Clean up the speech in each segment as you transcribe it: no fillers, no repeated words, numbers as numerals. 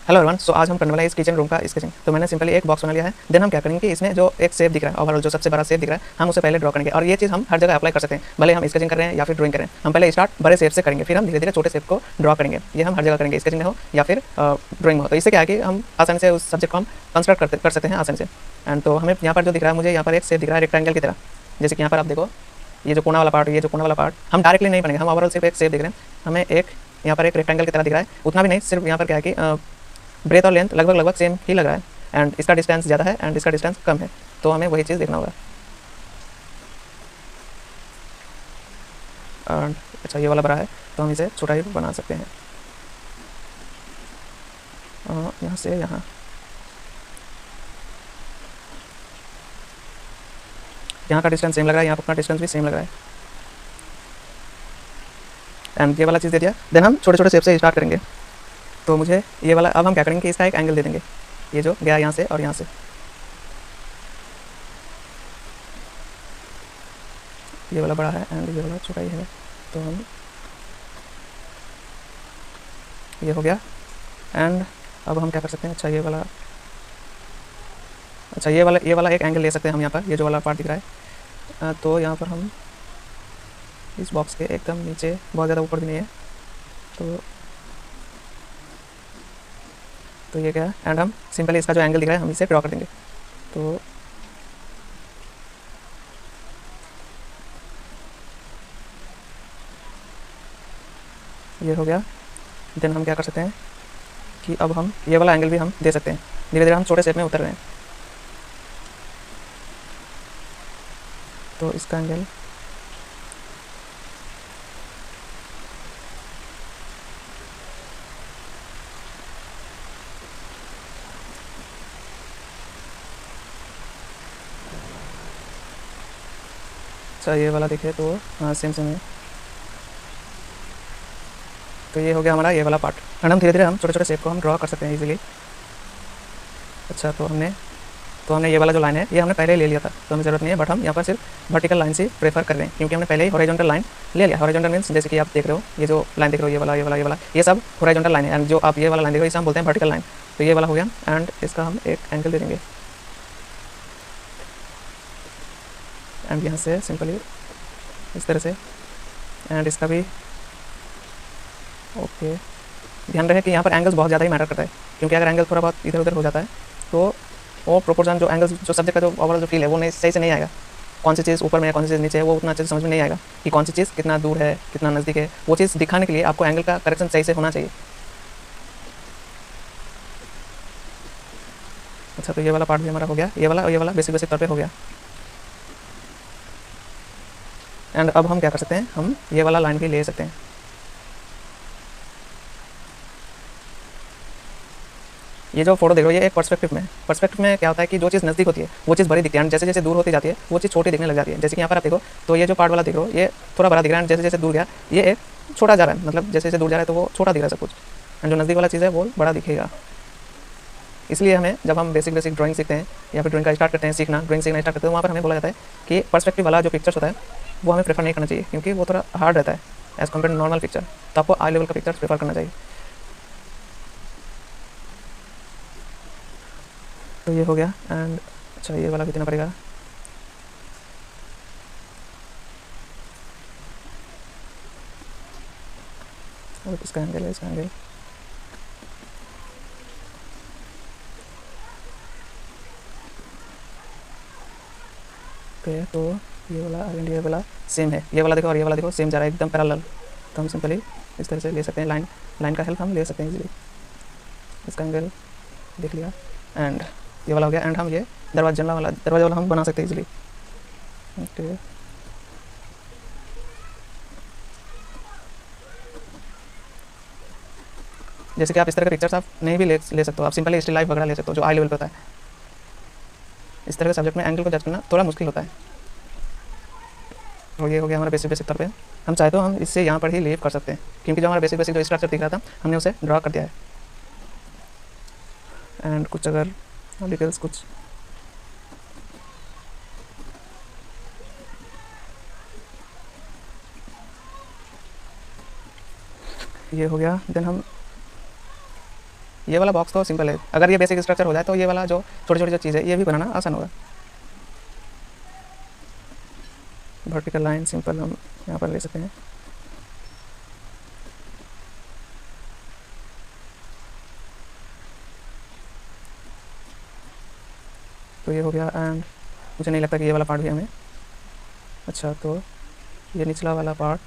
Hello everyone, सो आज हम करने वाले हैं इस किचन रूम का स्केचिंग। तो मैंने सिंपली एक बॉक्स बना लिया है। देन हम क्या करेंगे कि इसमें जो एक शेप दिख रहा है, ओवरऑल जो सबसे बड़ा शेप दिख रहा है, हम उसे पहले ड्रॉ करेंगे। और ये चीज़ हम हर जगह अप्लाई कर सकते हैं, भले हम स्केचिंग कर रहे हैं या फिर ड्राइंग कर रहे हैं। हम पहले स्टार्ट बड़े शेप से करेंगे, फिर हम धीरे धीरे छोटे शेप को ड्रॉ करेंगे। ये हम हर जगह करेंगे, स्केचिंग में हो या फिर ड्राइंग में हो। तो इससे क्या है कि हम आसानी से उस सब्जेक्ट को हम कंस्ट्रक्ट कर सकते हैं आसानी से। एंड तो हमें यहाँ पर जो दिख रहा है, मुझे यहाँ पर एक शेप दिख रहा है रेक्टेंगल की तरह। जैसे कि यहाँ पर आप देखो, ये जो कोना वाला पार्ट, ये जो कोना वाला पार्ट हम डायरेक्टली नहीं बनेंगे, हम ओवरऑल सिर्फ एक शेप देख रहे हैं। हमें एक यहाँ पर एक रेक्टेंगल की तरह दिख रहा है, उतना भी नहीं, सिर्फ यहाँ पर क्या है कि ब्रेथ और लेंथ लगभग सेम ही लग रहा है। एंड इसका डिस्टेंस ज़्यादा है एंड इसका डिस्टेंस कम है, तो हमें वही चीज़ देखना होगा। एंड अच्छा, ये वाला बड़ा है तो हम इसे छोटा ही बना सकते हैं, यहाँ से यहाँ। यहाँ का डिस्टेंस सेम लग रहा है, यहाँ अपना डिस्टेंस भी सेम लग रहा है। एंड ये वाला चीज़ दे दिया। देन हम छोटे छोटे शेप से स्टार्ट करेंगे। तो मुझे ये वाला, अब हम क्या करेंगे कि इसका एक एंगल दे देंगे, ये जो गया यहाँ से और यहाँ से। ये वाला बड़ा है एंड ये वाला छोटा ही है, तो हम ये हो गया। एंड अब हम क्या कर सकते हैं, अच्छा ये वाला एक एंगल ले सकते हैं हम यहाँ पर, ये जो वाला पार्ट दिख रहा है। तो यहाँ पर हम इस बॉक्स के एकदम नीचे, बहुत ज़्यादा ऊपर भी नहीं है, तो ये क्या है। एंड हम सिंपली इसका जो एंगल दिख रहा है हम इसे ड्रॉ कर देंगे। तो ये हो गया। देन हम क्या कर सकते हैं कि अब हम ये वाला एंगल भी हम दे सकते हैं। धीरे धीरे हम छोटे शेप में उतर रहे हैं, तो इसका एंगल अच्छा, ये वाला देखिए तो हाँ सेम है। तो ये हो गया हमारा ये वाला पार्ट। एंड हम धीरे धीरे हम छोटे छोटे शेप को हम ड्रॉ कर सकते हैं इजीली। अच्छा, तो हमने ये वाला जो लाइन है ये हमने पहले ही ले लिया था, तो हमें ज़रूरत नहीं है। बट हम यहाँ पर सिर्फ वर्टिकल लाइन से प्रेफर कर रहे हैं, क्योंकि हमने पहले ही हॉरिजॉन्टल लाइन ले लिया। हॉरिजॉन्टल मीन्स जैसे कि आप देख रहे हो, ये जो लाइन देख रहे हो, ये सब हॉरिजॉन्टल लाइन है। एंड जो आप ये वाला लाइन देख रहे हो, इसे हम बोलते हैं वर्टिकल लाइन। तो ये वाला हो गया एंड इसका हम एक एंगल दे देंगे। एंड यहाँ से सिंपली इस तरह से, एंड इसका भी ओके। ध्यान रहे कि यहाँ पर एंगल्स बहुत ज़्यादा ही मैटर करता है, क्योंकि अगर एंगल थोड़ा बहुत इधर उधर हो जाता है तो वो प्रोपोर्शन, जो एंगल्स, जो सब्जेक्ट का जो ओवरऑल जो फील है वो नहीं सही से नहीं आएगा। कौन सी चीज़ ऊपर में है, कौन सी चीज़ नीचे है, वो उतना अच्छे से समझ में नहीं आएगा कि कौन सी चीज़ कितना दूर है, कितना नज़दीक है। वो चीज़ दिखाने के लिए आपको एंगल का करेक्शन सही से होना चाहिए। अच्छा, तो ये वाला पार्ट भी हमारा हो गया, ये वाला बेसिक तौर पे हो गया। एंड अब हम क्या कर सकते हैं, हम ये वाला लाइन भी ले सकते हैं। ये जो फोटो देख रहे हो ये एक पर्सपेक्टिव में क्या होता है कि जो चीज़ नज़दीक होती है वो चीज़ बड़ी दिखती है, जैसे जैसे दूर होती जाती है वो चीज़ छोटी दिखने लग जाती है। जैसे कि यहाँ पर आप देखो, तो ये जो पार्ट वाला देख रहे हो ये थोड़ा बड़ा दिख रहा है, जैसे जैसे दूर गया ये एक छोटा जा रहा है, मतलब जैसे जैसे दूर जा रहा है तो वो छोटा दिख रहा है सब कुछ। एंड जो नज़दीक वाला चीज़ है वो बड़ा दिखेगा। इसलिए हमें, जब हम बेसिक ड्राइंग सीखते हैं या फिर ड्राइंग का स्टार्ट करते हैं, ड्राइंग सीखना स्टार्ट करते हैं, वहाँ पर हमें बोला जाता है कि पर्सपेक्टिव वाला जो पिक्चर्स होता है वो हमें प्रेफर नहीं करना चाहिए, क्योंकि वो थोड़ा हार्ड रहता है as compared to normal picture. तो आपको आई लेवल का पिक्चर्स प्रेफर करना चाहिए। तो ये हो गया। एंड अच्छा, ये वाला भी देना पड़ेगा। और इसका एंगल है, इसका एंगल ओके। तो ये वाला एंड ये वाला सेम है, ये वाला देखो और ये वाला देखो सेम जा रहा है, एकदम पैरेलल। तो हम सिंपली इस तरह से ले सकते हैं, लाइन का हेल्प हम ले सकते हैं इजीली। इसका एंगल देख लिया एंड ये वाला हो गया। एंड हम ये दरवाजा वाला हम बना सकते हैं इजीली। ओके, जैसे कि आप इस तरह के पिक्चर्स आप नहीं भी ले सकते हो, आप सिंपली स्टिल लाइफ वगैरह ले सकते हो जो आई लेवल पर होता है। इस तरह के सब्जेक्ट में एंगल को जज करना थोड़ा मुश्किल होता है। और ये हो गया हमारा बेसिक तौर पे। हम चाहे तो हम इससे यहाँ पर ही लीव कर सकते हैं, क्योंकि जो हमारा बेसिक जो स्ट्रक्चर दिख रहा था हमने उसे ड्रॉ कर दिया है। एंड कुछ अगर डिटेल्स कुछ ये हो गया। देन हम ये वाला बॉक्स तो सिंपल है, अगर ये बेसिक स्ट्रक्चर हो जाए तो ये वाला जो छोटी छोटी जो चीज़ है ये भी बनाना आसान होगा। वर्टिकल लाइन सिंपल हम यहाँ पर ले सकते हैं। तो ये हो गया, एंड मुझे नहीं लगता कि ये वाला पार्ट भी हमें, अच्छा तो ये निचला वाला पार्ट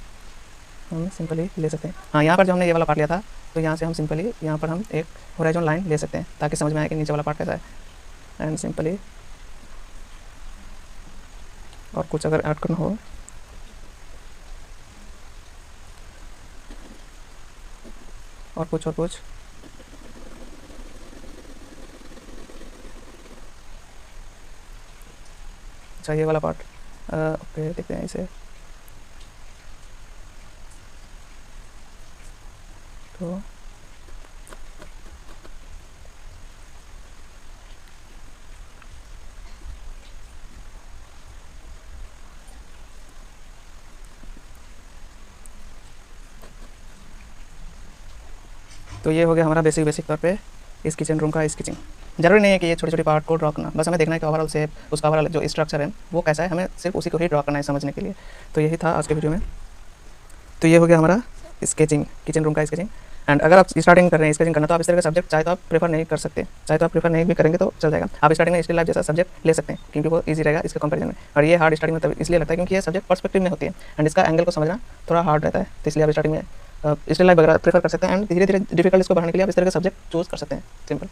हम सिंपली ले सकते हैं। हाँ, यहाँ पर जो हमने ये वाला पार्ट लिया था तो यहाँ से हम सिंपली यहाँ पर हम एक होराइजन लाइन ले सकते हैं ताकि समझ में आए कि नीचे वाला पार्ट कैसा है। एंड सिंपली और कुछ अगर ऐड करना हो और कुछ अच्छा ये वाला पार्ट ओके, देखते हैं इसे। तो तो ये हो गया हमारा बेसिक तौर पे इस किचन रूम का स्केचिंग। जरूरी नहीं है कि ये छोटे छोटे पार्ट को ड्रॉ करना, बस हमें देखना है कि ओवरऑल शेप, उसका ओवरऑल जो स्ट्रक्चर है वो कैसा है, हमें सिर्फ उसी को ही ड्रॉ करना है समझने के लिए। तो यही था आज के वीडियो में। तो ये हो गया हमारा स्केचिंग, किचन रूम का स्केचिंग। एंड अगर आप स्टार्टिंग कर रहे हैं स्केचिंग करना तो आप इस तरह का सब्जेक्ट चाहे तो आप प्रेफर नहीं कर सकते, चाहे तो आप प्रेफर नहीं भी करेंगे तो चल जाएगा। आप स्टार्टिंग में स्टिल लाइफ जैसा सब्जेक्ट ले सकते हैं क्योंकि वो ईजी रहेगा इसके कंपैरिजन में। और ये हार्ड स्टार्टिंग में तब इसलिए लगता है क्योंकि ये सब्जेक्ट पर्सपेक्टिव में होती है एंड इसका एंगल को समझना थोड़ा हार्ड रहता है, तो इसलिए आप स्टार्टिंग में स्टिल लाइफ वगैरह प्रेफर कर सकते हैं। एंड धीरे धीरे डिफिकल्ट इसको बढ़ाने के लिए आप इस तरह का सब्जेक्ट चूज कर सकते हैं, सिंपल।